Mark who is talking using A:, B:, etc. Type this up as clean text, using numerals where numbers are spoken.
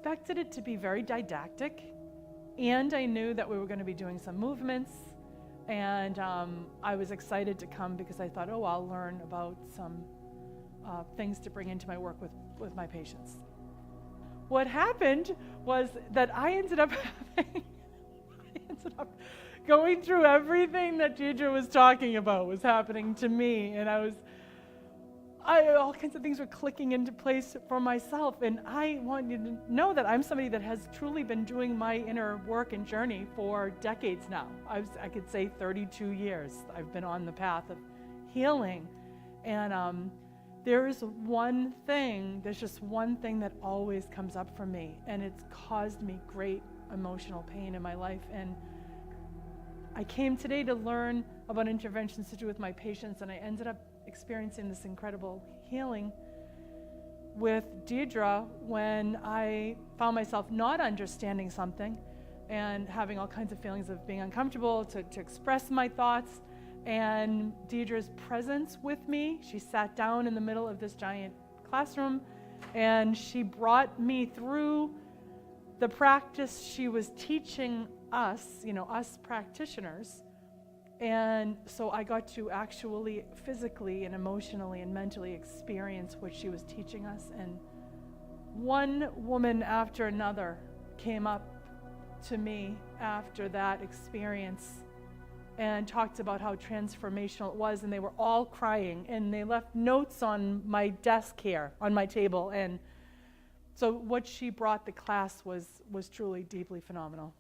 A: expected it to be very didactic, and I knew that we were going to be doing some movements, and I was excited to come because I thought, I'll learn about some things to bring into my work with my patients. What happened was that I ended up going through everything that Deirdre was talking about was happening to me, and all kinds of things were clicking into place for myself, and I want you to know that I'm somebody that has truly been doing my inner work and journey for decades now. I could say 32 years I've been on the path of healing, and there's just one thing that always comes up for me, and it's caused me great emotional pain in my life. And I came today to learn about interventions to do with my patients, and I ended up experiencing this incredible healing with Deirdre when I found myself not understanding something and having all kinds of feelings of being uncomfortable to express my thoughts. And Deirdre's presence with me, she sat down in the middle of this giant classroom, and she brought me through the practice she was teaching us, us practitioners. And so I got to actually physically and emotionally and mentally experience what she was teaching us. And one woman after another came up to me after that experience and talked about how transformational it was, and they were all crying, and they left notes on my desk here, on my table. And so what she brought the class was truly deeply phenomenal.